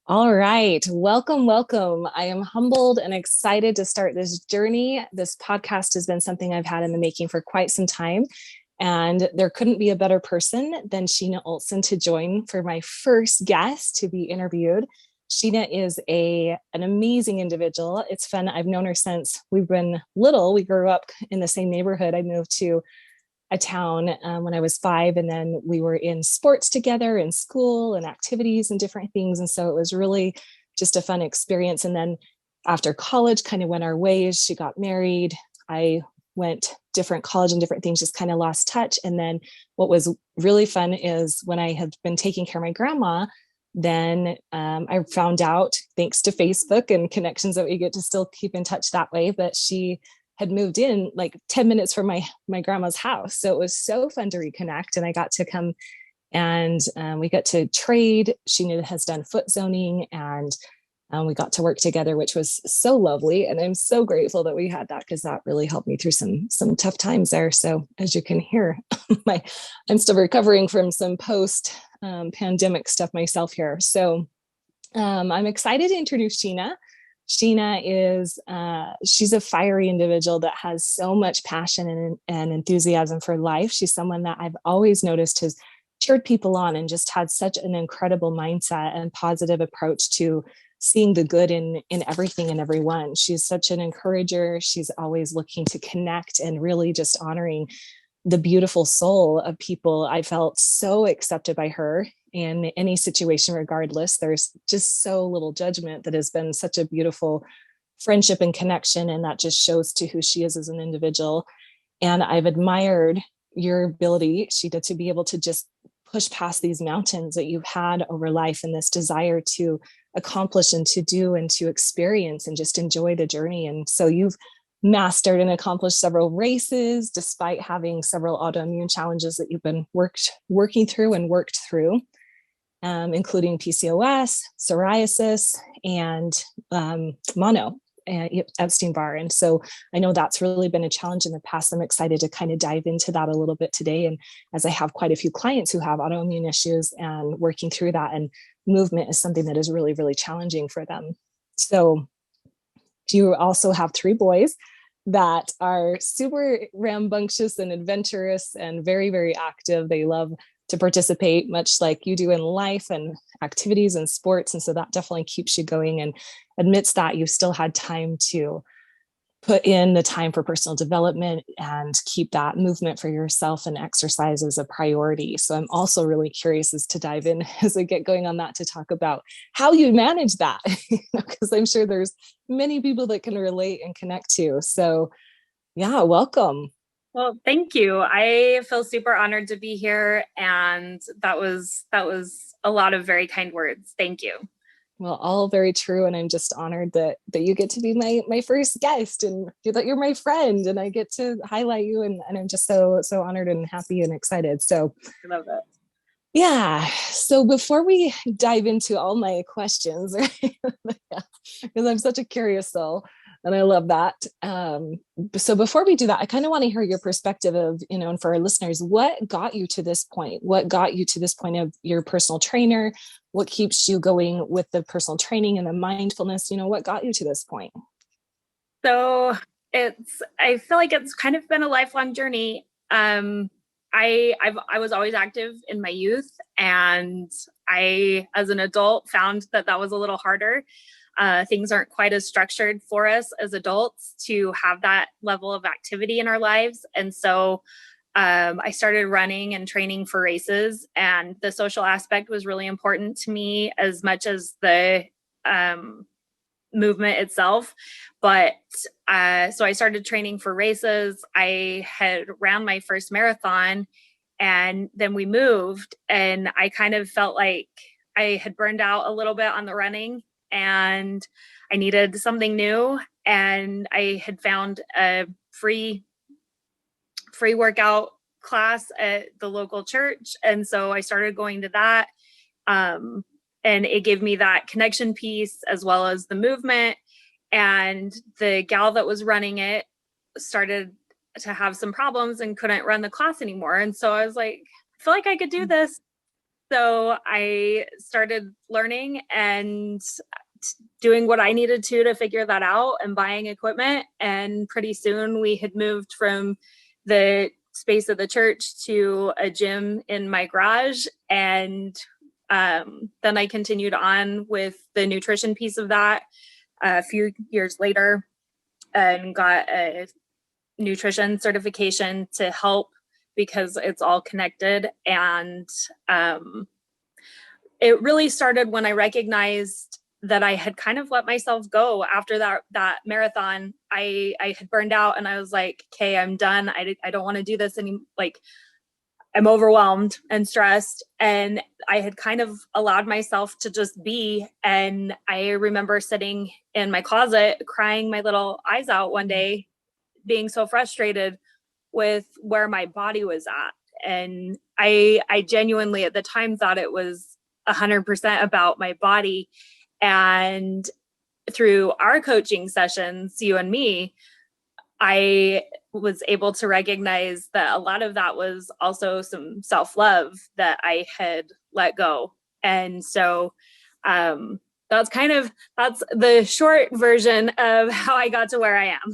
All right. Welcome, welcome. I am humbled and excited to start this journey. This podcast has been something I've had in the making for quite some time. And there couldn't be a better person than Sheena Olsen to join for my first guest to be interviewed. Sheena is an amazing individual. It's fun. I've known her since we've been little. We grew up in the same neighborhood. I moved to a town when I was five. And then we were in sports together in school and activities and different things. And so it was really just a fun experience. And then after college, kind of went our ways. She got married. I went different college and different things, just kind of lost touch. And then what was really fun is when I had been taking care of my grandma, then I found out, thanks to Facebook and connections, that we get to still keep in touch that way. But she had moved in like 10 minutes from my grandma's house. So it was so fun to reconnect. And I got to come and we got to trade. She has done foot zoning and we got to work together, which was so lovely. And I'm so grateful that we had that because that really helped me through some tough times there. So as you can hear, I'm still recovering from some post pandemic stuff myself here. So I'm excited to introduce Sheena. Sheena is she's a fiery individual that has so much passion and enthusiasm for life. She's someone that I've always noticed has cheered people on and just had such an incredible mindset and positive approach to seeing the good in everything and everyone. She's such an encourager. She's always looking to connect and really just honoring the beautiful soul of people. I felt so accepted by her in any situation, regardless. There's just so little judgment that has been such a beautiful friendship and connection. And that just shows to who she is as an individual. And I've admired your ability, Sheena, to be able to just push past these mountains that you've had over life and this desire to accomplish and to do and to experience and just enjoy the journey. And so you've mastered and accomplished several races despite having several autoimmune challenges that you've been working through and worked through, including PCOS, psoriasis, and mono, Epstein-Barr. And so I know that's really been a challenge in the past. I'm excited to kind of dive into that a little bit today. And as I have quite a few clients who have autoimmune issues and working through that, and movement is something that is really, really challenging for them. So you also have three boys that are super rambunctious and adventurous and very, very active. They love to participate, much like you do in life and activities and sports. And so that definitely keeps you going. And amidst that, you've still had time to put in the time for personal development and keep that movement for yourself and exercise as a priority. So I'm also really curious as to dive in as I get going on that to talk about how you manage that, because I'm sure there's many people that can relate and connect to. So yeah, welcome. Well, thank you. I feel super honored to be here, and that was a lot of very kind words. Thank you. Well, all very true, and I'm just honored that you get to be my first guest, and that you're my friend, and I get to highlight you, and I'm just so honored and happy and excited. So I love it. yeah. So before we dive into all my questions, right? Because I'm such a curious soul and I love that. So before we do that, I kind of want to hear your perspective of, and for our listeners, what got you to this point? What got you to this point of your personal trainer? What keeps you going with the personal training and the mindfulness? What got you to this point? So I feel like it's kind of been a lifelong journey. I was always active in my youth, and I, as an adult, found that was a little harder. Things aren't quite as structured for us as adults to have that level of activity in our lives. And so I started running and training for races, and the social aspect was really important to me as much as the movement itself. But so I started training for races. I had ran my first marathon, and then we moved, and I kind of felt like I had burned out a little bit on the running, and I needed something new. And I had found a free workout class at the local church, and so I started going to that. And it gave me that connection piece as well as the movement. And the gal that was running it started to have some problems and couldn't run the class anymore. And so I was like, I feel like I could do this. So I started learning and doing what I needed to figure that out and buying equipment. And pretty soon we had moved from the space of the church to a gym in my garage. And then I continued on with the nutrition piece of that a few years later and got a nutrition certification to help because it's all connected. And it really started when I recognized that I had kind of let myself go after that marathon. I had burned out and I was like, okay, I'm done. I don't want to do this anymore. Like, I'm overwhelmed and stressed. And I had kind of allowed myself to just be. And I remember sitting in my closet, crying my little eyes out one day, being so frustrated with where my body was at. And I genuinely at the time thought it was 100% about my body. And through our coaching sessions, you and me, I was able to recognize that a lot of that was also some self-love that I had let go. And so that's the short version of how I got to where I am.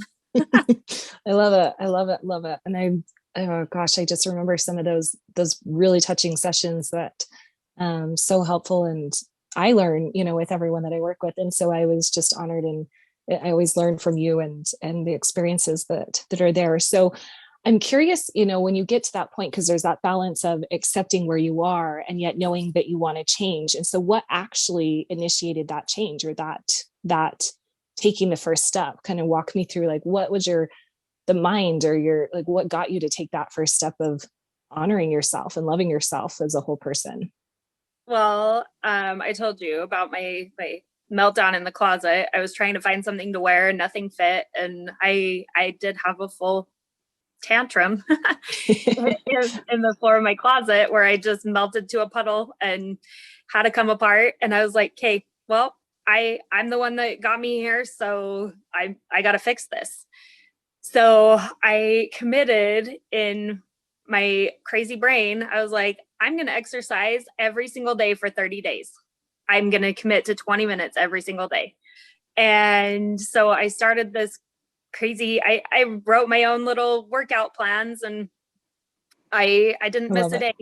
I love it. I love it. Love it. And oh gosh, I just remember some of those really touching sessions that so helpful. And I learn, with everyone that I work with. And so I was just honored, and I always learn from you and the experiences that are there. So I'm curious, when you get to that point, because there's that balance of accepting where you are and yet knowing that you want to change. And so what actually initiated that change, or that taking the first step? Kind of walk me through, like, what was the mind, or what got you to take that first step of honoring yourself and loving yourself as a whole person? Well, I told you about my meltdown in the closet. I was trying to find something to wear and nothing fit. And I did have a full tantrum in the floor of my closet where I just melted to a puddle and had to come apart. And I was like, okay, well, I'm the one that got me here. So I got to fix this. So I committed in my crazy brain. I was like, I'm going to exercise every single day for 30 days. I'm going to commit to 20 minutes every single day. And so I started this crazy, I wrote my own little workout plans, and I didn't miss a day.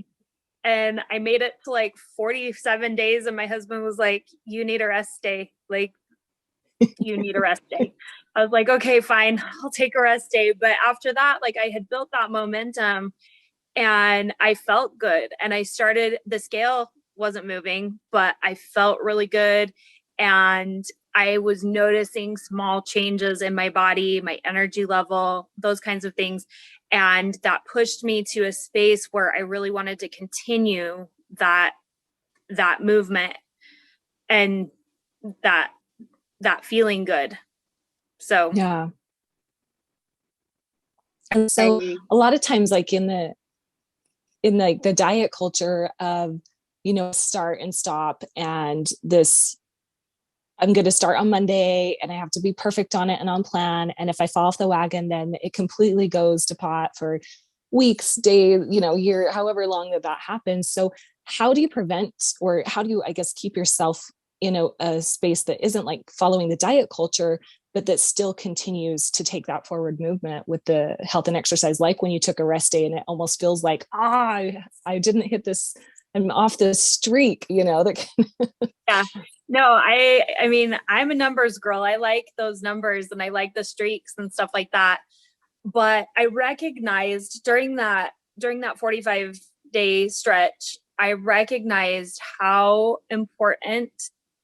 And I made it to like 47 days. And my husband was like, you need a rest day. Like, you need a rest day. I was like, okay, fine, I'll take a rest day. But after that, like, I had built that momentum and I felt good. And the scale wasn't moving, but I felt really good. And I was noticing small changes in my body, my energy level, those kinds of things. And that pushed me to a space where I really wanted to continue that movement and that feeling good. So Yeah. And so a lot of times, like in the diet culture of, start and stop, and this, I'm going to start on Monday and I have to be perfect on it and on plan. And if I fall off the wagon, then it completely goes to pot for weeks, days, year, however long that happens. So how do you prevent, or how do you, I guess, keep yourself in a space that isn't like following the diet culture, but that still continues to take that forward movement with the health and exercise? Like when you took a rest day and it almost feels like, I didn't hit this, I'm off this streak, that yeah. No, I mean, I'm a numbers girl. I like those numbers and I like the streaks and stuff like that. But I recognized during that 45-day stretch, I recognized how important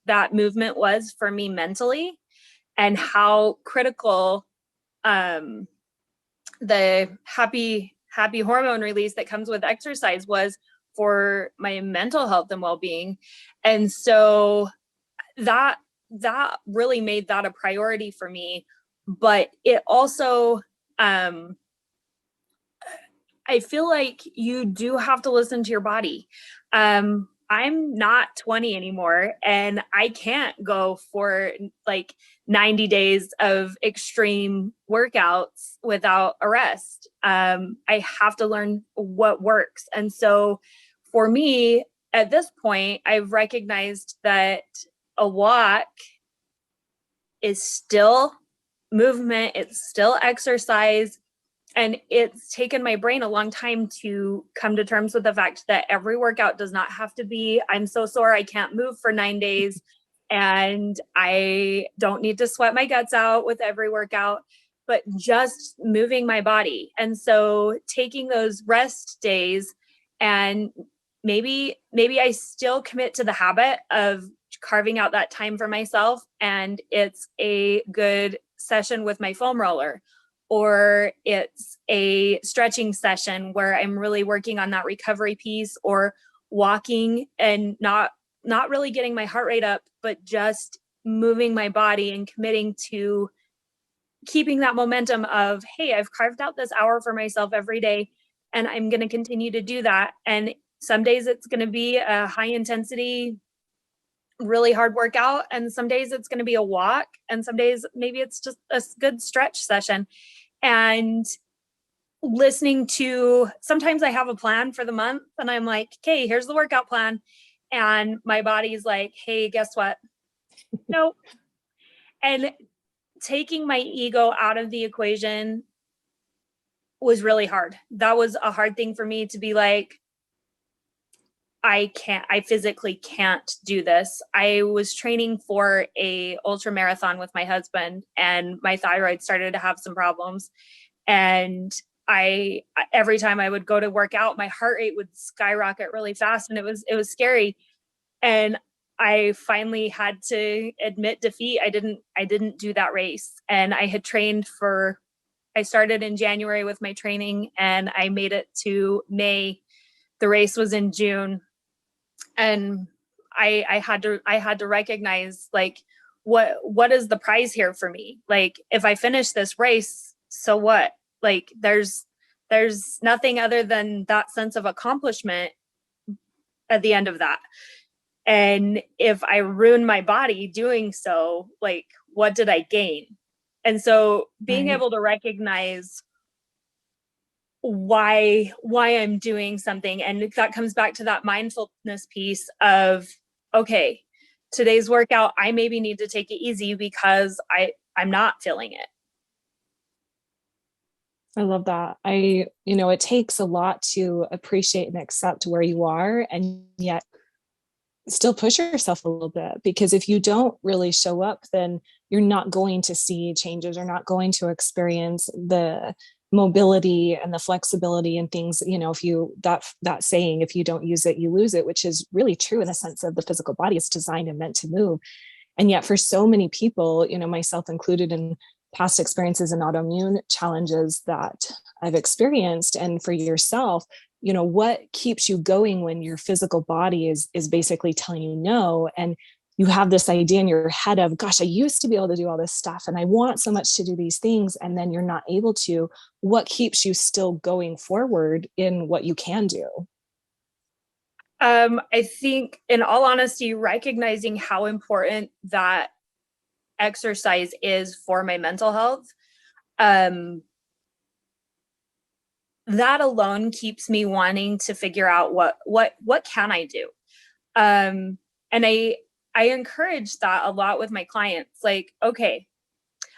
that movement was for me mentally, and how critical the happy hormone release that comes with exercise was for my mental health and well-being. And so that really made that a priority for me. But it also, I feel like you do have to listen to your body. I'm not 20 anymore, and I can't go for like 90 days of extreme workouts without a rest. I have to learn what works. And so for me, at this point, I've recognized that a walk is still movement, it's still exercise. And it's taken my brain a long time to come to terms with the fact that every workout does not have to be, I'm so sore, I can't move for 9 days. And I don't need to sweat my guts out with every workout, but just moving my body. And so taking those rest days, and maybe I still commit to the habit of carving out that time for myself, and it's a good session with my foam roller, or it's a stretching session where I'm really working on that recovery piece, or walking and not really getting my heart rate up, but just moving my body and committing to keeping that momentum of, hey, I've carved out this hour for myself every day, and I'm going to continue to do that. And some days it's going to be a high intensity, really hard workout, and some days it's going to be a walk, and some days maybe it's just a good stretch session. And listening to, sometimes I have a plan for the month and I'm like, okay, here's the workout plan. And my body's like, hey, guess what? Nope. And taking my ego out of the equation was really hard. That was a hard thing for me to be like, I physically can't do this. I was training for a ultra marathon with my husband, and my thyroid started to have some problems. And every time I would go to work out, my heart rate would skyrocket really fast, and it was scary. And I finally had to admit defeat. I didn't do that race. And I started in January with my training, and I made it to May. The race was in June. And I had to recognize, like, what is the prize here for me? Like, if I finish this race, so what? Like, there's nothing other than that sense of accomplishment at the end of that. And if I ruin my body doing so, like, what did I gain? And so being able to recognize why I'm doing something, and that comes back to that mindfulness piece of, okay, today's workout, I maybe need to take it easy because I'm not feeling it. I love that. It takes a lot to appreciate and accept where you are, and yet still push yourself a little bit, because if you don't really show up, then you're not going to see changes. You're not going to experience the mobility and the flexibility and things. If you, that saying, if you don't use it, you lose it, which is really true in the sense of the physical body is designed and meant to move. And yet for so many people, myself included, in past experiences and autoimmune challenges that I've experienced, and for yourself, what keeps you going when your physical body is basically telling you no, and you have this idea in your head of, gosh, I used to be able to do all this stuff and I want so much to do these things, and then you're not able to. What keeps you still going forward in what you can do? I think, in all honesty, recognizing how important that exercise is for my mental health, that alone keeps me wanting to figure out what can I do. And I encourage that a lot with my clients. Like, okay,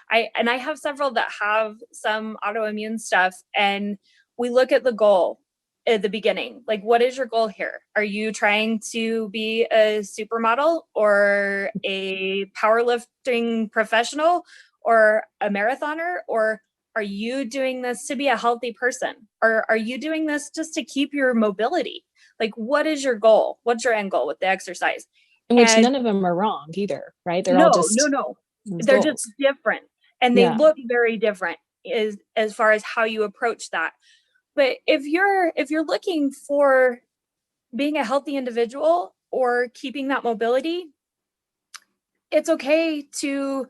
I have several that have some autoimmune stuff, and we look at the goal at the beginning. Like, what is your goal here? Are you trying to be a supermodel, or a powerlifting professional, or a marathoner, or are you doing this to be a healthy person? Or are you doing this just to keep your mobility? Like, what is your goal? What's your end goal with the exercise? In which And none of them are wrong either, right? They're all no, just they're goals. just different, and they Yeah. look very different as far as how you approach that. But if you're looking for being a healthy individual or keeping that mobility, it's okay to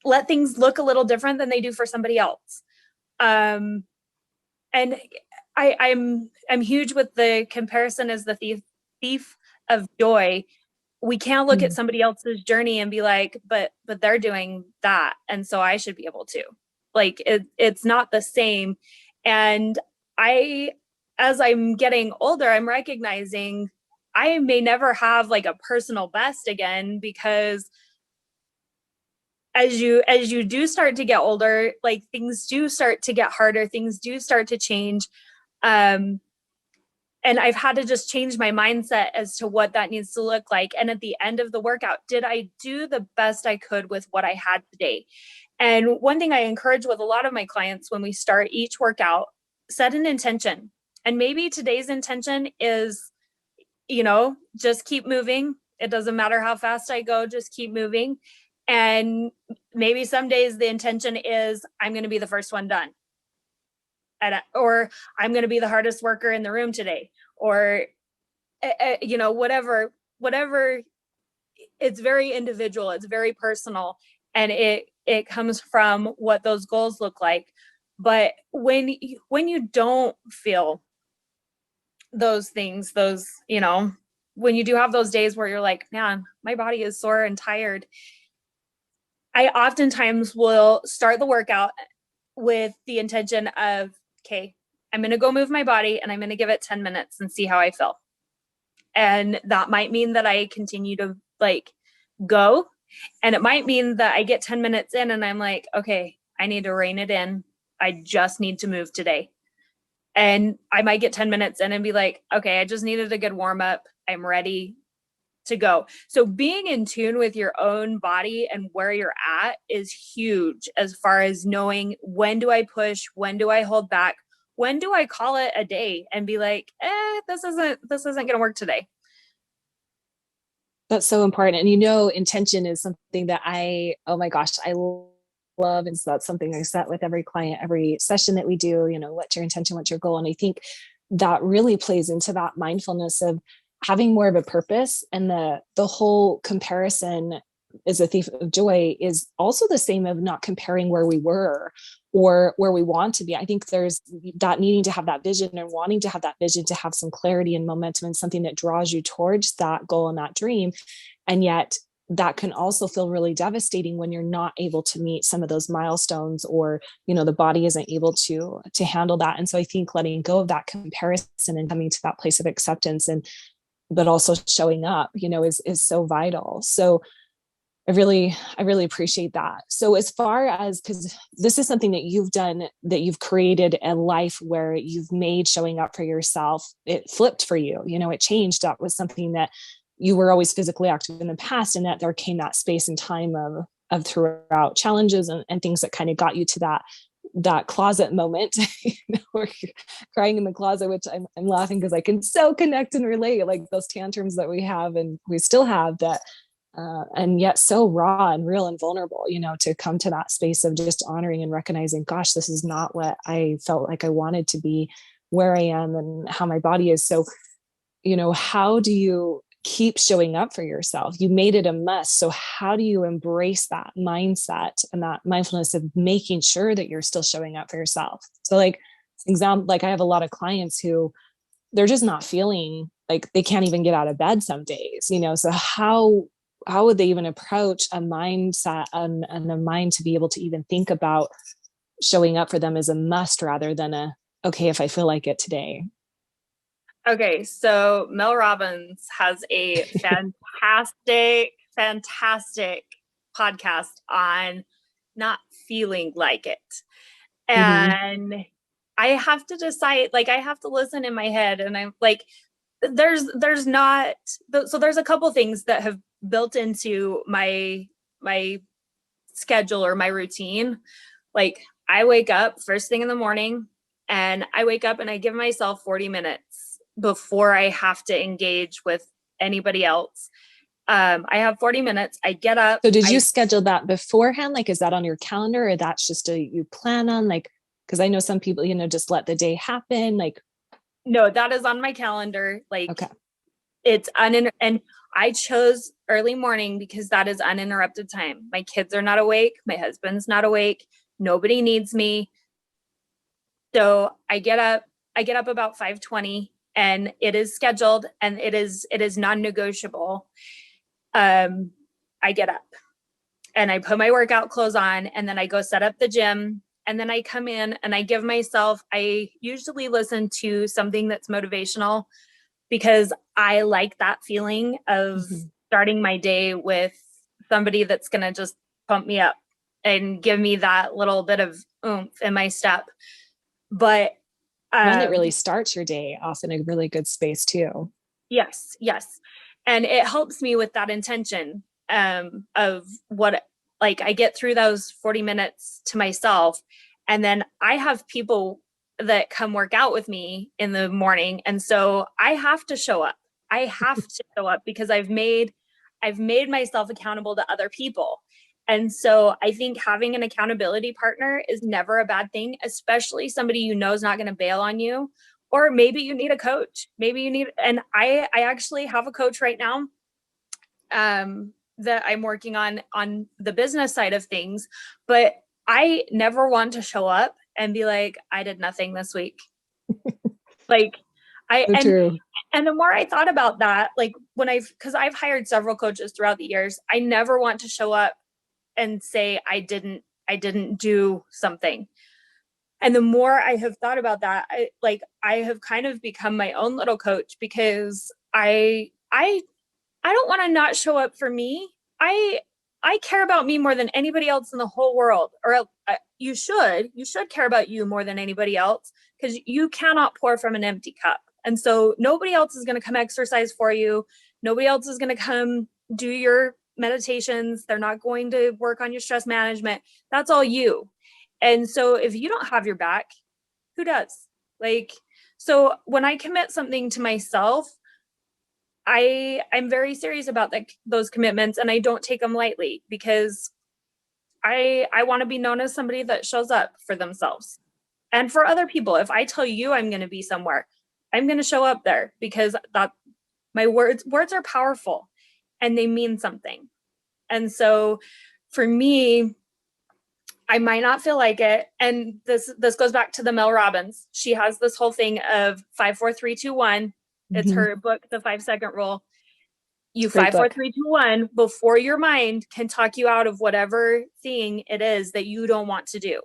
let things look a little different than they do for somebody else. And I'm huge with the comparison as the thief of joy. We can't look at somebody else's journey and be like, but they're doing that, and so I should be able to. Like, it's not the same. And I as I'm getting older, I'm recognizing I may never have like a personal best again, because as you do start to get older, like things do start to get harder, things do start to change. Um, and I've had to just change my mindset as to what that needs to look like. And at the end of the workout, did I do the best I could with what I had today? And one thing I encourage with a lot of my clients when we start each workout, set an intention. And maybe today's intention is, just keep moving. It doesn't matter how fast I go, just keep moving. And maybe some days the intention is I'm going to be the first one done. Or I'm going to be the hardest worker in the room today, or whatever. It's very individual, it's very personal, and it comes from what those goals look like. But when you don't feel those things, when you do have those days where you're like, man, my body is sore and tired, I oftentimes will start the workout with the intention of, okay, I'm going to go move my body and I'm going to give it 10 minutes and see how I feel. And that might mean that I continue to go. And it might mean that I get 10 minutes in and I'm like, okay, I need to rein it in. I just need to move today. And I might get 10 minutes in and be like, okay, I just needed a good warm up. I'm ready to go. So being in tune with your own body and where you're at is huge, as far as knowing, when do I push? When do I hold back? When do I call it a day and be like, this isn't going to work today? That's so important. And intention is something that oh my gosh, I love. And so that's something I set with every client, every session that we do, what's your intention, what's your goal? And I think that really plays into that mindfulness of having more of a purpose. And the whole comparison is a thief of joy is also the same of not comparing where we were or where we want to be. I think there's that needing to have that vision and wanting to have that vision to have some clarity and momentum and something that draws you towards that goal and that dream. And yet that can also feel really devastating when you're not able to meet some of those milestones, or the body isn't able to handle that. And so I think letting go of that comparison and coming to that place of acceptance, and but also showing up is so vital. So I really appreciate that. So as far as, because this is something that you've done, that you've created a life where you've made showing up for yourself, it flipped for you, it changed. That was something that you were always physically active in the past, and that there came that space and time of throughout challenges and things that kind of got you to that closet moment, where you're crying in the closet, which I'm laughing because I can so connect and relate, like those tantrums that we have and we still have that. And yet so raw and real and vulnerable, to come to that space of just honoring and recognizing, gosh, this is not what I felt like I wanted to be, where I am and how my body is. So, how do you keep showing up for yourself? You made it a must. So how do you embrace that mindset and that mindfulness of making sure that you're still showing up for yourself? So I have a lot of clients who they're just not feeling like they can't even get out of bed some days, so how would they even approach a mindset and a mind to be able to even think about showing up for them as a must rather than okay, if I feel like it today? Okay, so Mel Robbins has a fantastic podcast on not feeling like it. And I have to decide, I have to listen in my head, and I'm like, there's a couple things that have built into my schedule or my routine. I wake up first thing in the morning, and I wake up and I give myself 40 minutes before I have to engage with anybody else. I have 40 minutes. I get up. So did you schedule that beforehand? Is that on your calendar, or that's just you plan on, because I know some people, just let the day happen. No, that is on my calendar. Okay. It's and I chose early morning because that is uninterrupted time. My kids are not awake. My husband's not awake. Nobody needs me. So I get up about 5:20, and it is scheduled, and it is non-negotiable. I get up and I put my workout clothes on, and then I go set up the gym. And then I come in and I give myself, I usually listen to something that's motivational because I like that feeling of starting my day with somebody that's going to just pump me up and give me that little bit of oomph in my step. But one that really starts your day off in a really good space too. Yes. And it helps me with that intention of what, like, I get through those 40 minutes to myself. And then I have people that come work out with me in the morning. And so I have to show up. I have to show up because I've made myself accountable to other people. And so I think having an accountability partner is never a bad thing, especially somebody you know is not going to bail on you. Or maybe you need a coach. And I actually have a coach right now that I'm working on the business side of things, but I never want to show up and be like, I did nothing this week. Like True. And the more I thought about that, like because I've hired several coaches throughout the years, I never want to show up and say I didn't do something. And the more I have thought about that, I have kind of become my own little coach because I don't want to not show up for me. I care about me more than anybody else in the whole world. Or you should care about you more than anybody else, because you cannot pour from an empty cup. And so nobody else is going to come exercise for you. Nobody else is going to come do your meditations. They're not going to work on your stress management. That's all you. And so if you don't have your back, who does? So when I commit something to myself, I'm very serious about those commitments, and I don't take them lightly because I want to be known as somebody that shows up for themselves and for other people. If I tell you I'm going to be somewhere, I'm going to show up there because my words are powerful and they mean something. And so for me, I might not feel like it. And this goes back to the Mel Robbins. She has this whole thing of 5, 4, 3, 2, 1. It's her book, The 5-Second Rule. You 5, 4, 3, 2, 1 before your mind can talk you out of whatever thing it is that you don't want to do.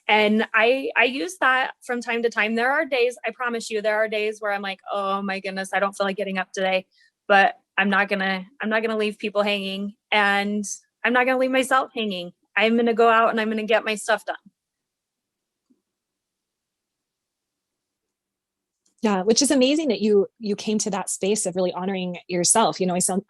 And I use that from time to time. There are days, I promise you, there are days where I'm like, oh my goodness, I don't feel like getting up today, but I'm not gonna leave people hanging, and I'm not gonna leave myself hanging. I'm gonna go out and I'm gonna get my stuff done. Yeah, which is amazing that you came to that space of really honoring yourself.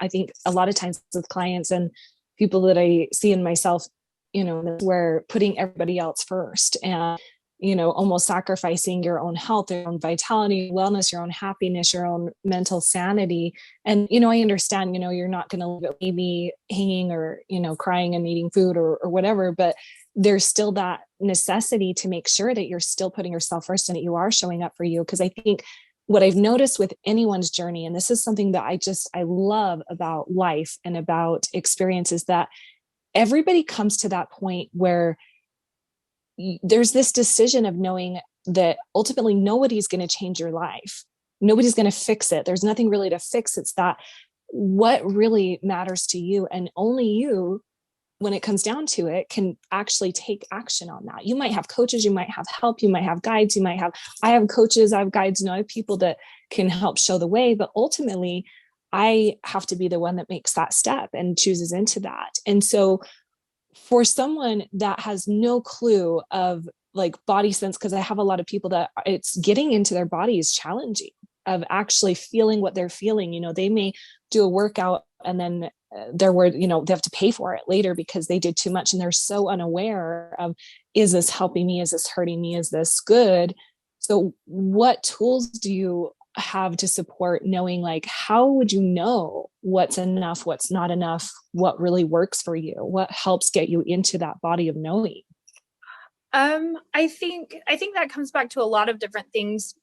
I think a lot of times with clients and people that I see in myself, where putting everybody else first and, almost sacrificing your own health, your own vitality, wellness, your own happiness, your own mental sanity. And, I understand, you're not going to leave a baby hanging or, crying and needing food or whatever, but there's still that necessity to make sure that you're still putting yourself first and that you are showing up for you. Because I think what I've noticed with anyone's journey, and this is something that I love about life and about experiences, that everybody comes to that point where there's this decision of knowing that ultimately nobody's going to change your life. Nobody's going to fix it. There's nothing really to fix. It's that what really matters to you, and only you, when it comes down to it, can actually take action on that. You might have coaches, you might have help, you might have guides, I have coaches, I have guides, I have people that can help show the way, but ultimately I have to be the one that makes that step and chooses into that. And so for someone that has no clue of body sense, because I have a lot of people that it's getting into their body is challenging, of actually feeling what they're feeling. They may do a workout and then they're worried, they have to pay for it later because they did too much, and they're so unaware of, is this helping me? Is this hurting me? Is this good? So what tools do you have to support knowing, how would you know what's enough, what's not enough, what really works for you, what helps get you into that body of knowing? I think that comes back to a lot of different things.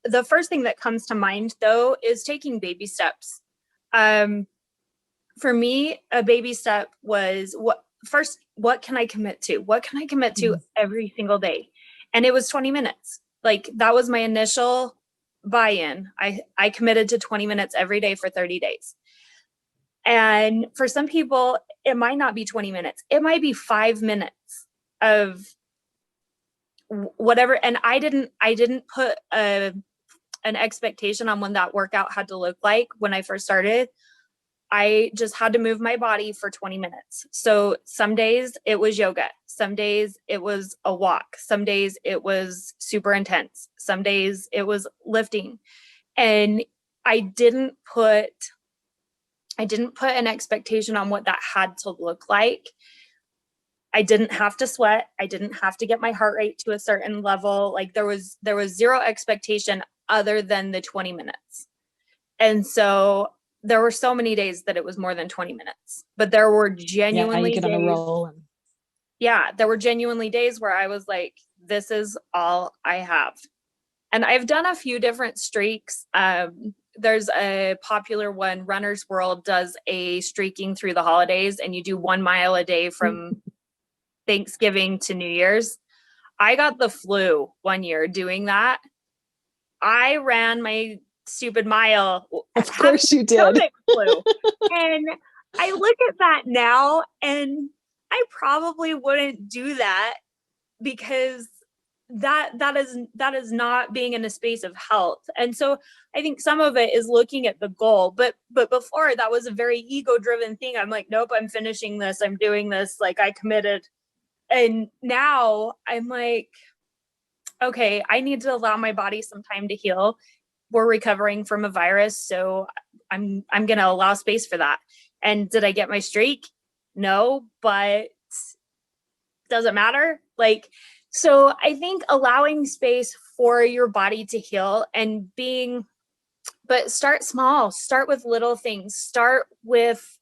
The first thing that comes to mind, though, is taking baby steps. For me, a baby step was what can I commit to? What can I commit to every single day? And it was 20 minutes. That was my initial buy-in. I committed to 20 minutes every day for 30 days. And for some people, it might not be 20 minutes. It might be 5 minutes of whatever. And I didn't put an expectation on when that workout had to look like when I first started. I just had to move my body for 20 minutes. So some days it was yoga. Some days it was a walk. Some days it was super intense. Some days it was lifting. And I didn't put an expectation on what that had to look like. I didn't have to sweat. I didn't have to get my heart rate to a certain level. Like there was zero expectation other than the 20 minutes. And so there were so many days that it was more than 20 minutes, but there were genuinely you get days, on a roll. there were genuinely days where I was like, this is all I have. And I've done a few different streaks. There's a popular one, Runner's World does a streaking through the holidays, and you do 1 mile a day from Thanksgiving to New Year's. I got the flu one year doing that. I ran my stupid mile. Of course you did. Flu. And I look at that now and I probably wouldn't do that, because that is not being in a space of health. And so I think some of it is looking at the goal, but before that was a very ego driven thing. I'm like, nope, I'm finishing this. I'm doing this. Like I committed. And now I'm like, okay, I need to allow my body some time to heal. We're recovering from a virus, so I'm going to allow space for that. And did I get my streak? No, but doesn't matter. Like, so I think allowing space for your body to heal and but start small, start with little things, start with,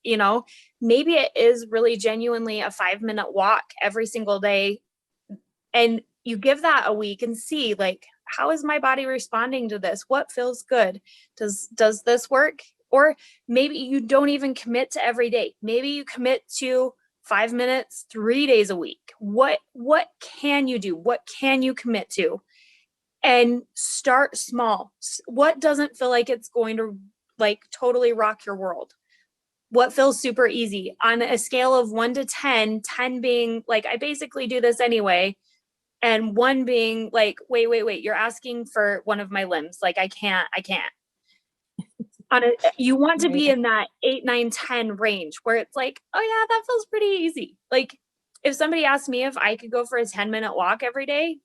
maybe it is really genuinely a 5-minute walk every single day. And you give that a week and see, like, how is my body responding to this? What feels good? Does this work? Or maybe you don't even commit to every day. Maybe you commit to 5 minutes, 3 days a week. What can you do? What can you commit to? And start small. What doesn't feel like it's going to like totally rock your world? What feels super easy on a scale of 1 to 10, 10 being like, I basically do this anyway. And 1 being like, wait, you're asking for one of my limbs. Like I can't. You want to be in that 8, 9, 10 range where it's like, oh yeah, that feels pretty easy. Like if somebody asked me if I could go for a 10-minute walk every day,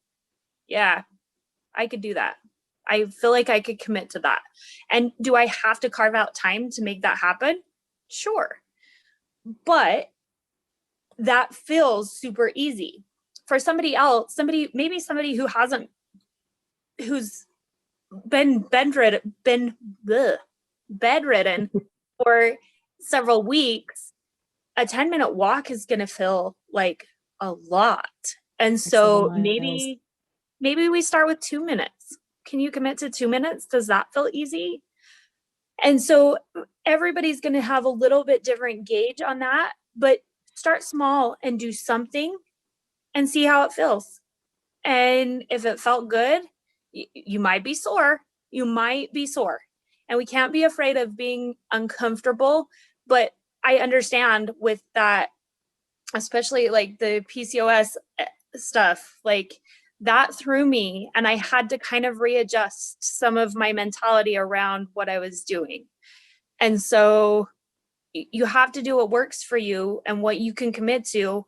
yeah, I could do that. I feel like I could commit to that. And do I have to carve out time to make that happen? Sure. But that feels super easy. For somebody else, maybe somebody who's been bedridden for several weeks, a 10-minute walk is going to feel like a lot. And so maybe we start with 2 minutes. Can you commit to 2 minutes? Does that feel easy? And so everybody's going to have a little bit different gauge on that, but start small and do something and see how it feels. And if it felt good, you might be sore. And we can't be afraid of being uncomfortable. But I understand with that, especially like the PCOS stuff, like that threw me, and I had to kind of readjust some of my mentality around what I was doing. And so you have to do what works for you and what you can commit to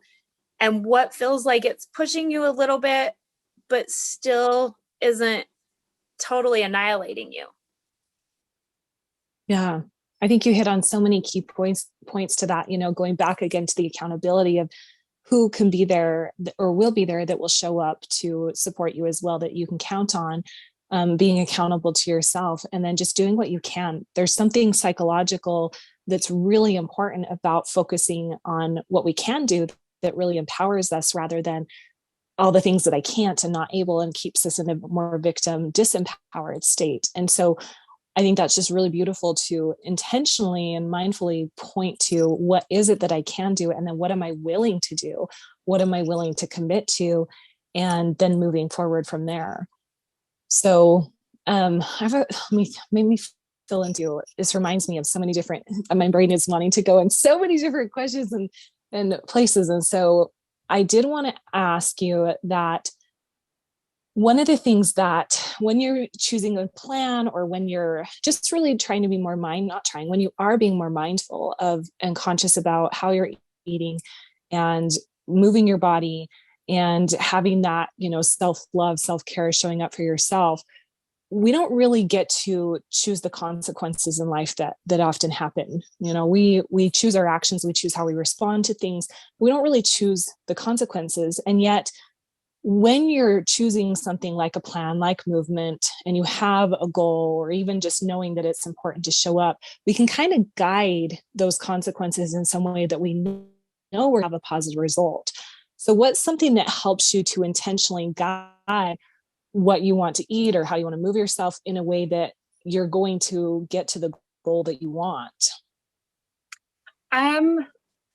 and what feels like it's pushing you a little bit, but still isn't totally annihilating you. Yeah. I think you hit on so many key points to that, going back again to the accountability of who can be there or will be there that will show up to support you as well, that you can count on, being accountable to yourself, and then just doing what you can. There's something psychological that's really important about focusing on what we can do that really empowers us rather than all the things that I can't and not able, and keeps us in a more victim, disempowered state. And so I think that's just really beautiful to intentionally and mindfully point to what is it that I can do, and then what am I willing to do? What am I willing to commit to? And then moving forward from there. So made me fill into, this reminds me of so many different, my brain is wanting to go in so many different questions and places. And so I did want to ask you that one of the things that when you're choosing a plan, or when you're just really trying to be more not trying, when you are being more mindful of and conscious about how you're eating and moving your body and having that, self-love, self-care, showing up for yourself, we don't really get to choose the consequences in life that often happen. We choose our actions, we choose how we respond to things. We don't really choose the consequences. And yet, when you're choosing something like a plan, like movement, and you have a goal, or even just knowing that it's important to show up, we can kind of guide those consequences in some way that we know will have a positive result. So what's something that helps you to intentionally guide what you want to eat or how you want to move yourself in a way that you're going to get to the goal that you want?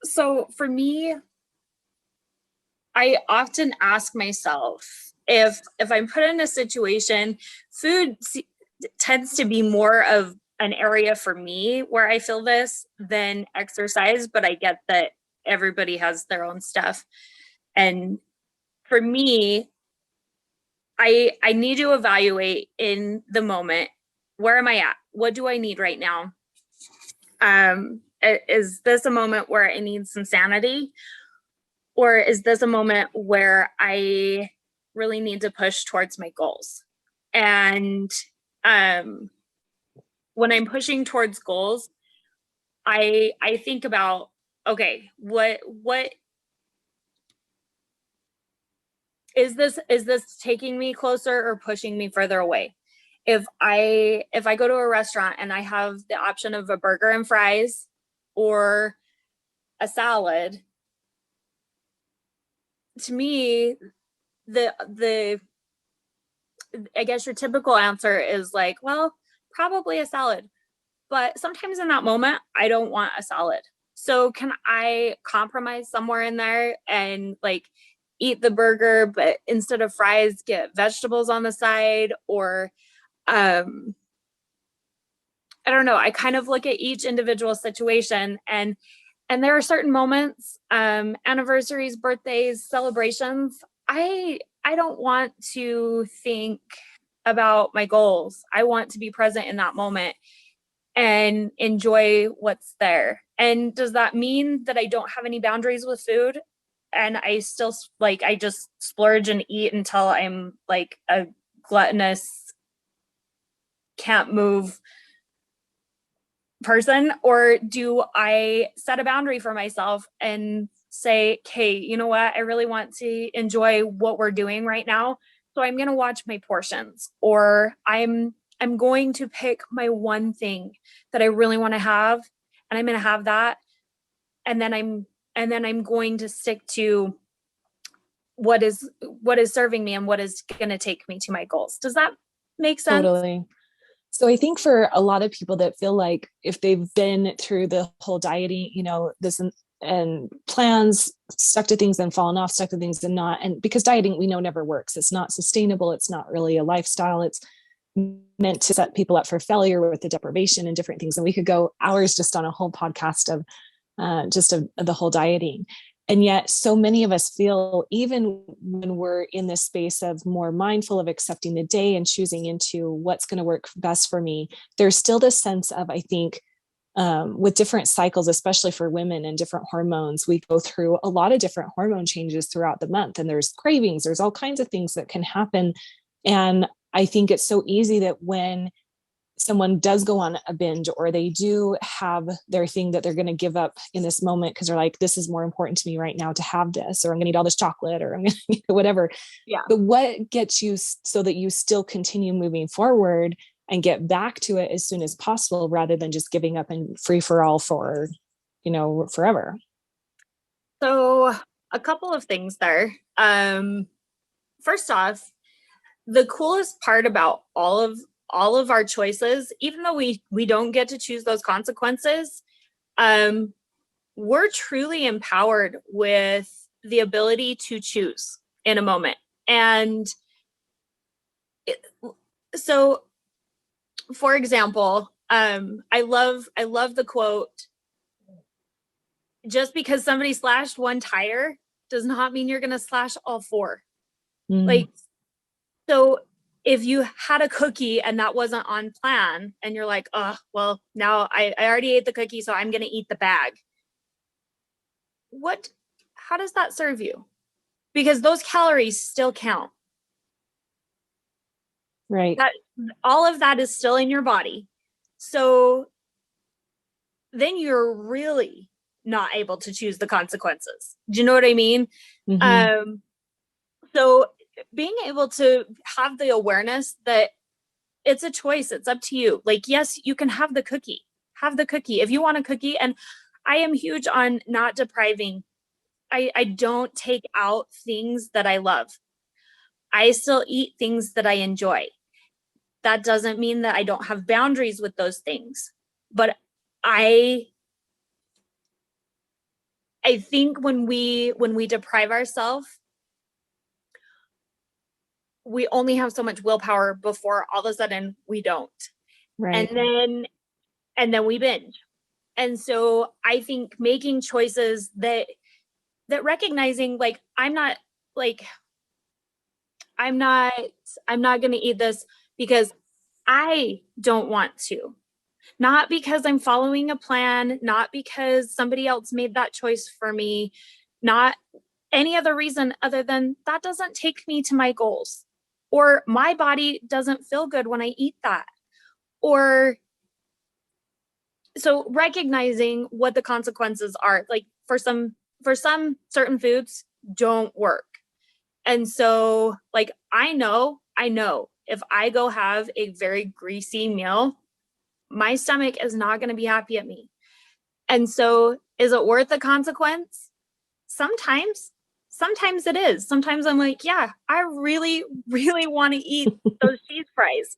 So for me, I often ask myself, if I'm put in a situation, food tends to be more of an area for me where I feel this than exercise, but I get that everybody has their own stuff. And for me, I need to evaluate in the moment, where am I at? What do I need right now? Is this a moment where I need some sanity? Or is this a moment where I really need to push towards my goals? And when I'm pushing towards goals, I think about, okay, what is this taking me closer or pushing me further away? If I go to a restaurant and I have the option of a burger and fries or a salad, to me, the I guess your typical answer is like, well, probably a salad. But sometimes in that moment, I don't want a salad. So can I compromise somewhere in there and like eat the burger, but instead of fries, get vegetables on the side? Or I don't know. I kind of look at each individual situation, and there are certain moments, anniversaries, birthdays, celebrations. I don't want to think about my goals. I want to be present in that moment and enjoy what's there. And does that mean that I don't have any boundaries with food? And I still like, I just splurge and eat until I'm like a gluttonous, can't move person? Or do I set a boundary for myself and say, okay, you know what? I really want to enjoy what we're doing right now. So I'm going to watch my portions, or I'm going to pick my one thing that I really want to have, and I'm going to have that. And then I'm going to stick to what is serving me and what is going to take me to my goals. Does that make sense? Totally. So I think for a lot of people that feel like if they've been through the whole dieting, this and plans, stuck to things and fallen off, stuck to things and not, and because dieting we know never works. It's not sustainable. It's not really a lifestyle. It's meant to set people up for failure with the deprivation and different things. And we could go hours just on a whole podcast of the whole dieting. And yet so many of us feel, even when we're in this space of more mindful of accepting the day and choosing into what's going to work best for me, there's still this sense of, I think, with different cycles, especially for women and different hormones, we go through a lot of different hormone changes throughout the month. And there's cravings, there's all kinds of things that can happen. And I think it's so easy that when someone does go on a binge, or they do have their thing that they're going to give up in this moment because they're like, this is more important to me right now to have this, or I'm going to eat all this chocolate, or I'm going to whatever. Yeah. But what gets you so that you still continue moving forward and get back to it as soon as possible, rather than just giving up and free for all for, forever? So a couple of things there. First off, the coolest part about all of our choices, even though we don't get to choose those consequences, we're truly empowered with the ability to choose in a moment. And so, for example, I love the quote, just because somebody slashed one tire does not mean you're going to slash all four. Mm. Like, So if you had a cookie and that wasn't on plan and you're like, oh, well, now I already ate the cookie, so I'm going to eat the bag. How does that serve you? Because those calories still count. Right. That all of that is still in your body. So then you're really not able to choose the consequences. Do you know what I mean? Mm-hmm. So being able to have the awareness that it's a choice, it's up to you. Like, yes, you can have the cookie. Have the cookie if you want a cookie. And I am huge on not depriving. I don't take out things that I love. I still eat things that I enjoy. That doesn't mean that I don't have boundaries with those things. But I I think when we deprive ourselves, we only have so much willpower before all of a sudden we don't. And Right. then we binge. And so I think making choices that recognizing, like, like I'm not I'm not going to eat this because I don't want to. Not because I'm following a plan, not because somebody else made that choice for me, not any other reason other than that doesn't take me to my goals, or my body doesn't feel good when I eat that. Or so recognizing what the consequences are, like for some certain foods don't work. And so, like, I know if I go have a very greasy meal, my stomach is not going to be happy at me. And so, is it worth the consequence? Sometimes. Sometimes it is. Sometimes I'm like, yeah, I really, really want to eat those cheese fries.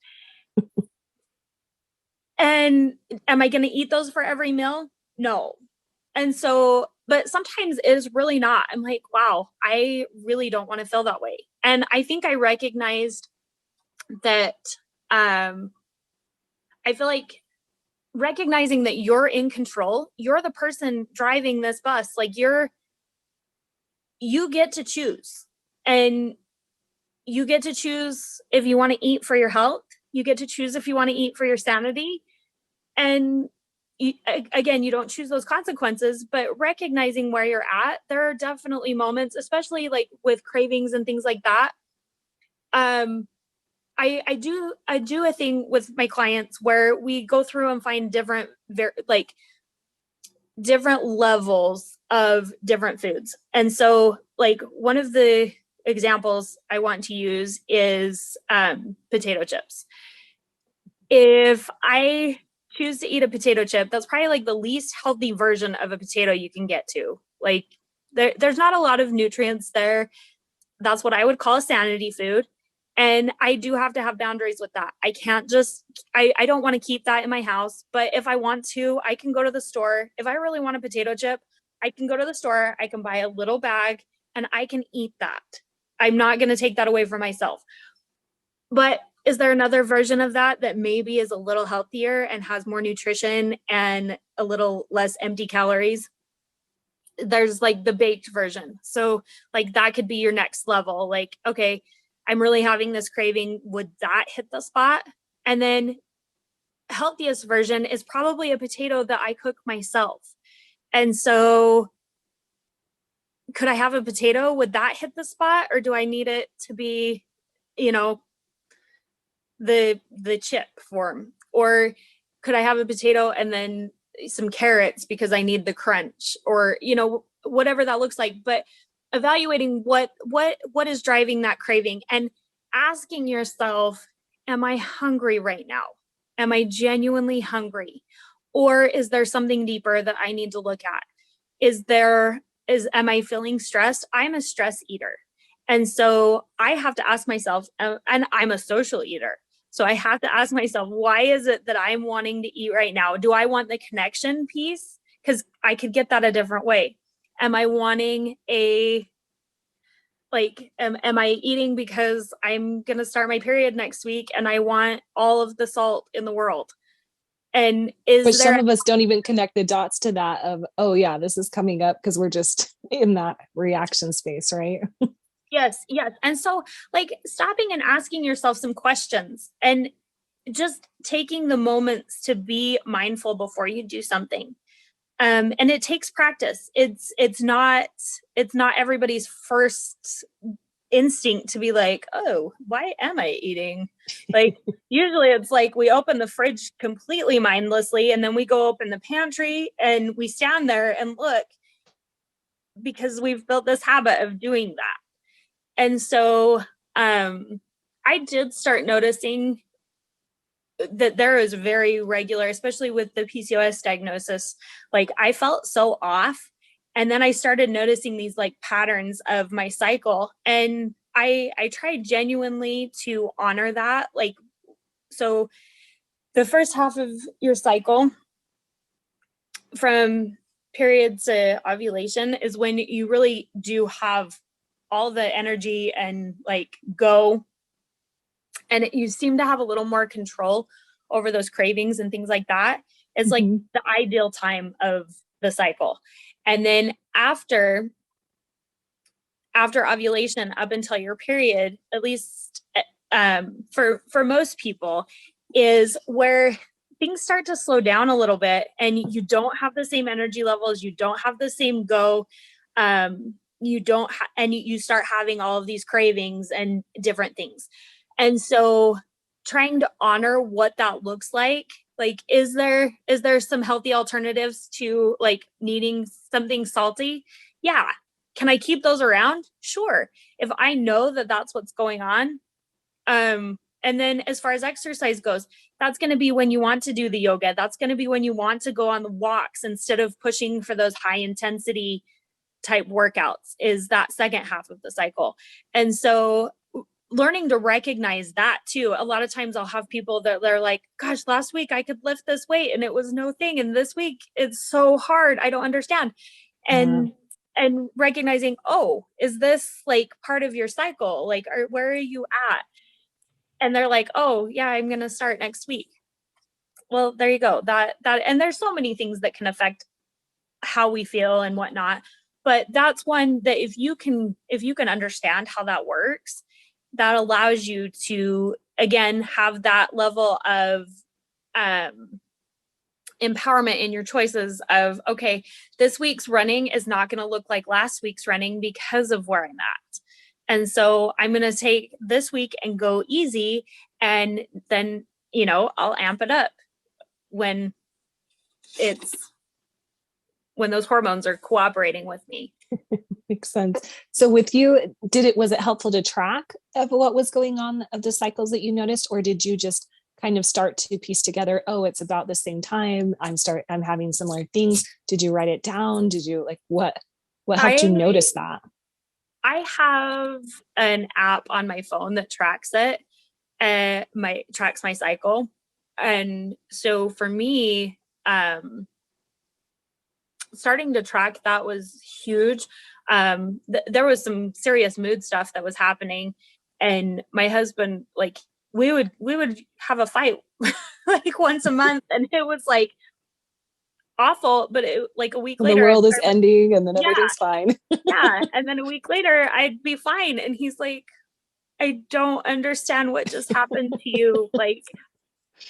And am I going to eat those for every meal? No. And so, but sometimes it is really not. I'm like, wow, I really don't want to feel that way. And I think I recognized that I feel like recognizing that you're in control, you're the person driving this bus, like you get to choose. And you get to choose if you want to eat for your health, you get to choose if you want to eat for your sanity. And you, again, you don't choose those consequences, but recognizing where you're at, there are definitely moments, especially like with cravings and things like that. um I do a thing with my clients where we go through and find like different levels of different foods. And so, like, one of the examples I want to use is potato chips. If I choose to eat a potato chip, that's probably like the least healthy version of a potato you can get to. Like, there's not a lot of nutrients there. That's what I would call a sanity food. And I do have to have boundaries with that. I can't just, I don't want to keep that in my house. But if I want to, I can go to the store. If I really want a potato chip, I can go to the store, I can buy a little bag, and I can eat that. I'm not going to take that away from myself. But is there another version of that that maybe is a little healthier and has more nutrition and a little less empty calories? There's like the baked version. So, like, that could be your next level. Like, okay, I'm really having this craving. Would that hit the spot? And then healthiest version is probably a potato that I cook myself. And so, could I have a potato? Would that hit the spot? Or do I need it to be, you know, the chip form? Or could I have a potato and then some carrots because I need the crunch? Or, whatever that looks like. But evaluating what is driving that craving, and asking yourself, am I hungry right now? Am I genuinely hungry? Or is there something deeper that I need to look at? Am I feeling stressed? I'm a stress eater. And so I have to ask myself, and I'm a social eater. So I have to ask myself, why is it that I'm wanting to eat right now? Do I want the connection piece? Because I could get that a different way. Am I wanting am I eating because I'm going to start my period next week and I want all of the salt in the world? And Which is some there, of us don't even connect the dots to that, of, oh yeah, this is coming up because we're just in that reaction space, right? Yes, yes. And so like stopping and asking yourself some questions and just taking the moments to be mindful before you do something. And it takes practice. It's not everybody's first instinct to be like, oh, why am I eating? Like usually it's like we open the fridge completely mindlessly and then we go open the pantry and we stand there and look because we've built this habit of doing that. And so I did start noticing that there is very regular, especially with the PCOS diagnosis, like I felt so off. And then I started noticing these like patterns of my cycle. And I tried genuinely to honor that. Like, so the first half of your cycle from period to ovulation is when you really do have all the energy and like go, and you seem to have a little more control over those cravings and things like that. It's like the ideal time of the cycle. And then after ovulation up until your period, at least for most people, is where things start to slow down a little bit and you don't have the same energy levels, you don't have the same go, you don't and you start having all of these cravings and different things. And so trying to honor what that looks like is there some healthy alternatives to like needing something salty? Yeah. Can I keep those around? Sure. If I know that that's what's going on. And then as far as exercise goes, that's going to be when you want to do the yoga. That's going to be when you want to go on the walks instead of pushing for those high intensity type workouts, is that second half of the cycle. And so learning to recognize that too. A lot of times I'll have people that they're like, gosh, last week I could lift this weight and it was no thing. And this week it's so hard. I don't understand. And recognizing, oh, is this like part of your cycle? Like, where are you at? And they're like, oh yeah, I'm going to start next week. Well, there you go. And there's so many things that can affect how we feel and whatnot. But that's one that if you can understand how that works, that allows you to, again, have that level of empowerment in your choices of, okay, this week's running is not going to look like last week's running because of where I'm at. And so I'm going to take this week and go easy. And then, I'll amp it up when those hormones are cooperating with me. Makes sense. So with you, was it helpful to track of what was going on of the cycles that you noticed, or did you just kind of start to piece together, oh, it's about the same time, I'm having similar things? Did you write it down? Did you what helped you notice that? I have an app on my phone that tracks it, tracks my cycle. And so for me, starting to track that was huge. There was some serious mood stuff that was happening, and my husband, like, we would have a fight like once a month, and it was like awful. But like a week later, the world is ending, and then everything's fine. Yeah, and then a week later, I'd be fine, and he's like, I don't understand what just happened to you, like.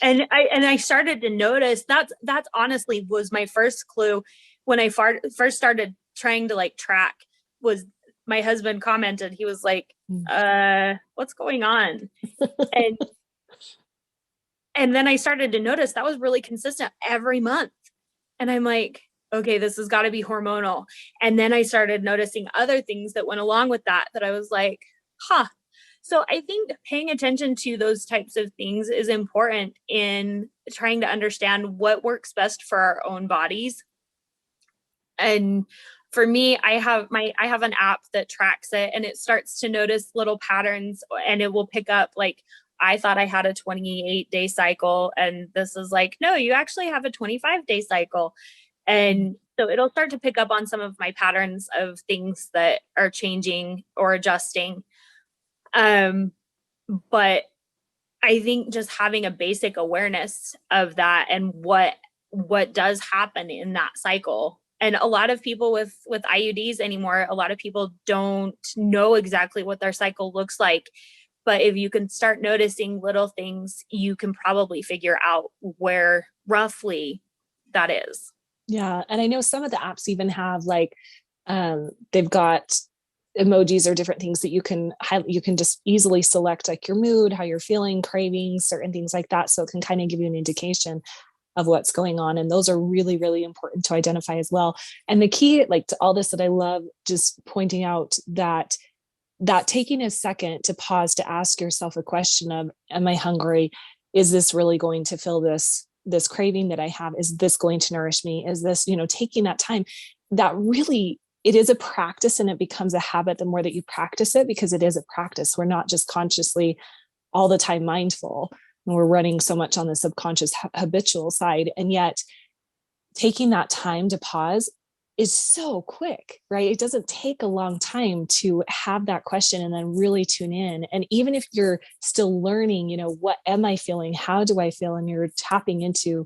And I started to notice that's honestly was my first clue when I first started trying to like track. Was my husband commented, he was like, what's going on? and then I started to notice that was really consistent every month. And I'm like, okay, this has got to be hormonal. And then I started noticing other things that went along with that I was like, huh. So I think paying attention to those types of things is important in trying to understand what works best for our own bodies. And for me, I have an app that tracks it, and it starts to notice little patterns, and it will pick up like, I thought I had a 28-day cycle, and this is like, no, you actually have a 25-day cycle. And so it'll start to pick up on some of my patterns of things that are changing or adjusting. But I think just having a basic awareness of that and what does happen in that cycle And a lot of people with IUDs anymore, a lot of people don't know exactly what their cycle looks like. But if you can start noticing little things, you can probably figure out where roughly that is. Yeah. And I know some of the apps even have like, they've got emojis or different things that you can just easily select like your mood, how you're feeling, cravings, certain things like that. So it can kind of give you an indication of what's going on. And those are really, really important to identify as well. And the key, like to all this that I love, just pointing out that taking a second to pause to ask yourself a question of, am I hungry? Is this really going to fill this craving that I have? Is this going to nourish me? Is this, taking that time, that really, it is a practice and it becomes a habit the more that you practice it, because it is a practice. We're not just consciously all the time mindful, and we're running so much on the subconscious habitual side. And yet taking that time to pause is so quick, right? It doesn't take a long time to have that question and then really tune in. And even if you're still learning, what am I feeling? How do I feel? And you're tapping into,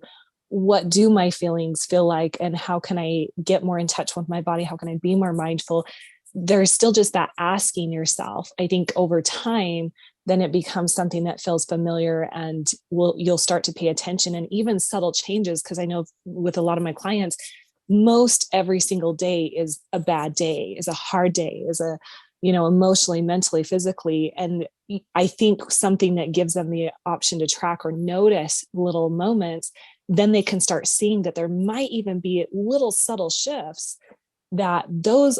what do my feelings feel like? And how can I get more in touch with my body? How can I be more mindful? There's still just that asking yourself. I think over time, then it becomes something that feels familiar, and you'll start to pay attention, and even subtle changes. Because I know with a lot of my clients, most every single day is a bad day, is a hard day, is a, emotionally, mentally, physically. And I think something that gives them the option to track or notice little moments, then they can start seeing that there might even be little subtle shifts, that those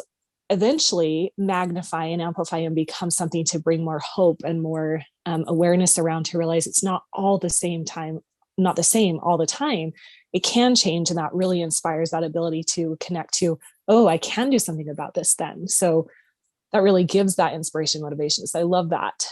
eventually magnify and amplify and become something to bring more hope and more awareness around, to realize it's not all the same time, not the same all the time. It can change. And that really inspires that ability to connect to, oh, I can do something about this then. So that really gives that inspiration, motivation. So I love that.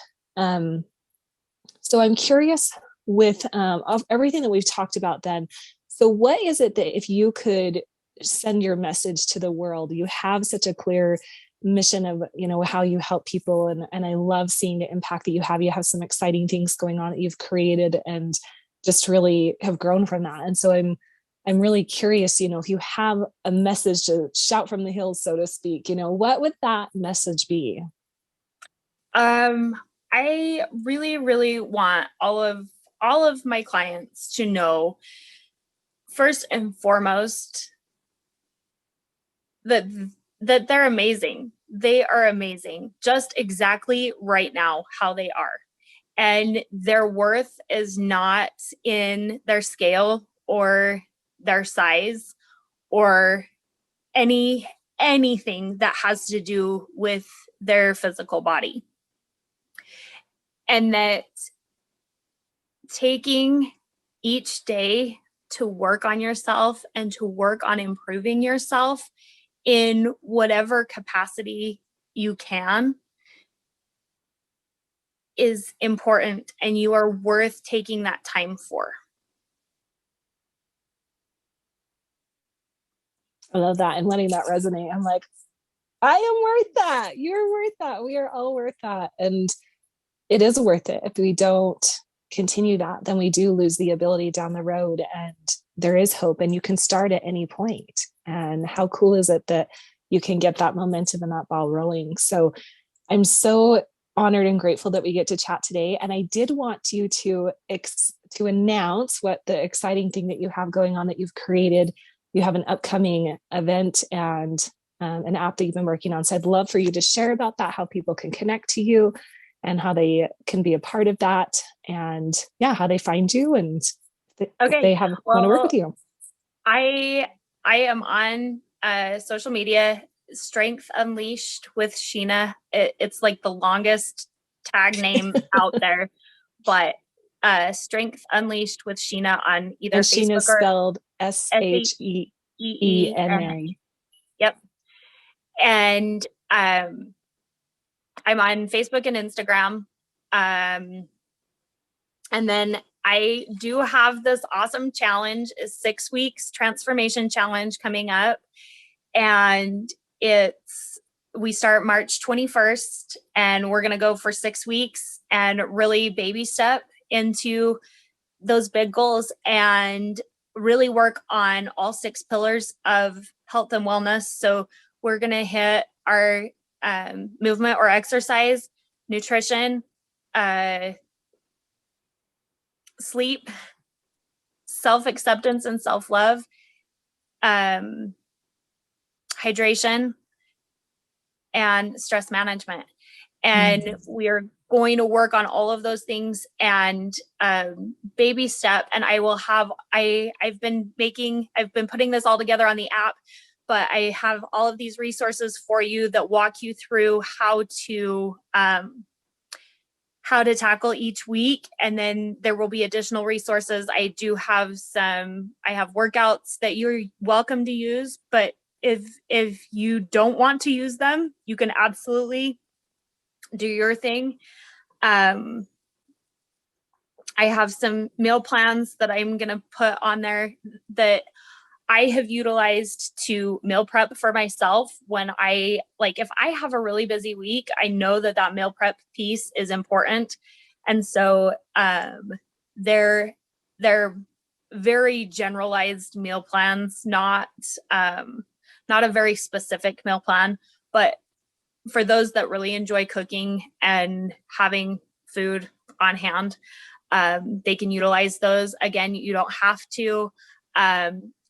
So I'm curious with of everything that we've talked about then. So what is it that, if you could send your message to the world, you have such a clear mission of, how you help people. And I love seeing the impact that you have some exciting things going on that you've created and just really have grown from that. And so I'm really curious, if you have a message to shout from the hills, so to speak, what would that message be? I really, really want all of my clients to know, first and foremost, that they're amazing. They are amazing, just exactly right now how they are. And their worth is not in their scale or their size or anything that has to do with their physical body. And that taking each day to work on yourself and to work on improving yourself in whatever capacity you can is important, and you are worth taking that time for. I love that, and letting that resonate. I'm like, I am worth that. You're worth that. We are all worth that. And it is worth it. If we don't continue that, then we do lose the ability down the road. And there is hope, and you can start at any point. And how cool is it that you can get that momentum and that ball rolling? So I'm so honored and grateful that we get to chat today. And I did want you to announce what the exciting thing that you have going on that you've created. You have an upcoming event and an app that you've been working on. So I'd love for you to share about that, how people can connect to you and how they can be a part of that, and how they find you, and if they want to work with you. I am on social media, Strength Unleashed with Sheena. It's like the longest tag name out there, but Strength Unleashed with Sheena on either and Facebook Sheena spelled SHEEN. Yep. And I'm on Facebook and Instagram. And then I do have this awesome challenge, a 6 weeks transformation challenge coming up. And we start March 21st, and we're going to go for 6 weeks and really baby step into those big goals. And really work on all 6 pillars of health and wellness. So we're going to hit our movement or exercise, nutrition, sleep, self-acceptance and self-love, hydration, and stress management. And we are going to work on all of those things and baby step. And I've been putting this all together on the app, but I have all of these resources for you that walk you through how to tackle each week. And then there will be additional resources. I have workouts that you're welcome to use, but if you don't want to use them, you can absolutely do your thing. I have some meal plans that I'm going to put on there that I have utilized to meal prep for myself when if I have a really busy week, I know that meal prep piece is important. And so they're very generalized meal plans, not a very specific meal plan, but for those that really enjoy cooking and having food on hand, they can utilize those. Again, you don't have to.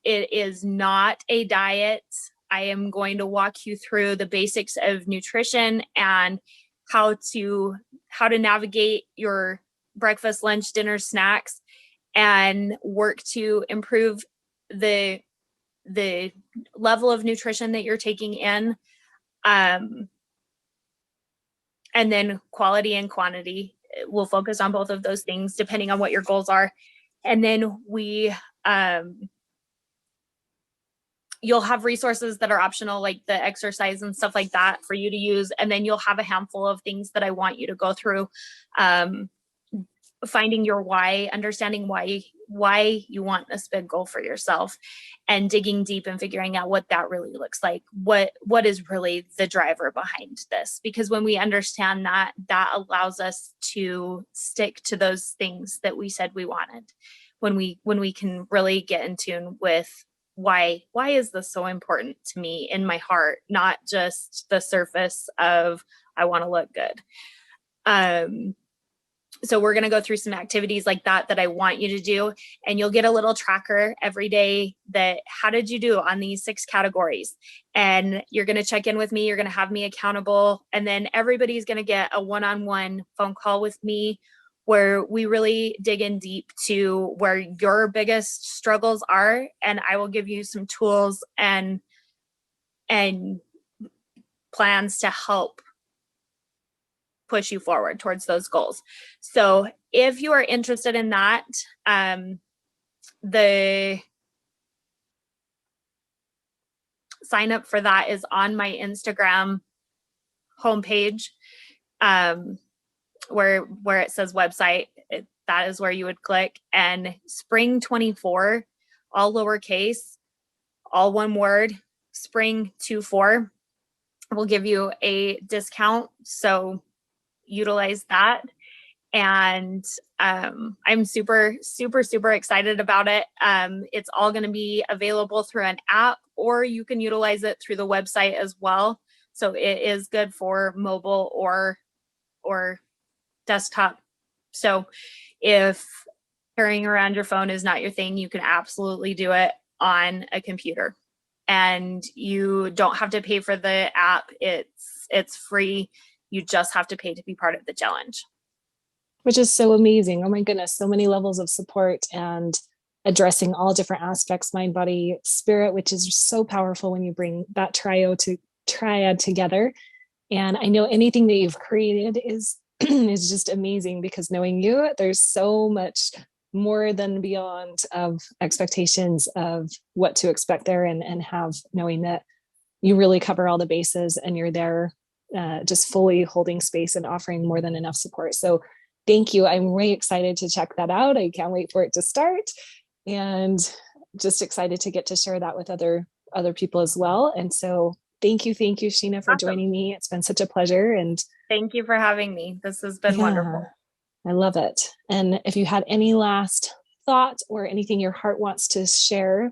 It is not a diet. I am going to walk you through the basics of nutrition and how to navigate your breakfast, lunch, dinner, snacks, and work to improve the level of nutrition that you're taking in. And then quality and quantity. We'll focus on both of those things depending on what your goals are. And then you'll have resources that are optional, like the exercise and stuff like that for you to use. And then you'll have a handful of things that I want you to go through, finding your why, understanding why you want this big goal for yourself, and digging deep and figuring out what that really looks like. What is really the driver behind this? Because when we understand that allows us to stick to those things that we said we wanted. When we can really get in tune with why is this so important to me in my heart, not just the surface of I want to look good. So we're going to go through some activities like that I want you to do, and you'll get a little tracker every day that how did you do on these 6 categories? And you're going to check in with me. You're going to have me accountable. And then everybody's going to get a one-on-one phone call with me where we really dig in deep to where your biggest struggles are. And I will give you some tools and plans to help push you forward towards those goals. So if you are interested in that, the sign up for that is on my Instagram homepage, where it says website. That is where you would click, and Spring 24, all lowercase, all one word, Spring 24 will give you a discount. So utilize that. And I'm super, super, super excited about it. It's all going to be available through an app, or you can utilize it through the website as well. So it is good for mobile or desktop. So if carrying around your phone is not your thing, you can absolutely do it on a computer. And you don't have to pay for the app. It's free. You just have to pay to be part of the challenge. Which is so amazing. Oh my goodness, so many levels of support and addressing all different aspects, mind, body, spirit, which is so powerful when you bring that triad together. And I know anything that you've created is just amazing, because knowing you, there's so much more than beyond of expectations of what to expect there, and have knowing that you really cover all the bases and you're there just fully holding space and offering more than enough support. So thank you. I'm really excited to check that out. I can't wait for it to start, and just excited to get to share that with other people as well. And so thank you, Sheena, for joining me. It's been such a pleasure. And thank you for having me. This has been wonderful. I love it. And if you had any last thought or anything your heart wants to share?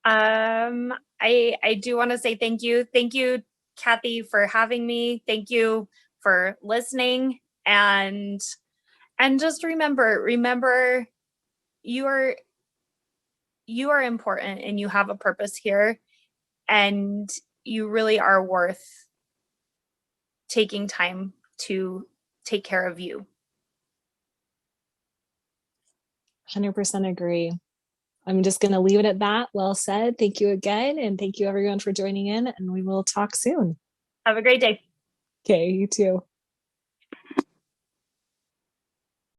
I do want to say thank you. Thank you, Kathy, for having me. Thank you for listening. And just remember you are you are important and you have a purpose here, and you really are worth taking time to take care of you. 100% agree. I'm just going to leave it at that. Well said. Thank you again. And thank you everyone for joining in, and we will talk soon. Have a great day. Okay, you too.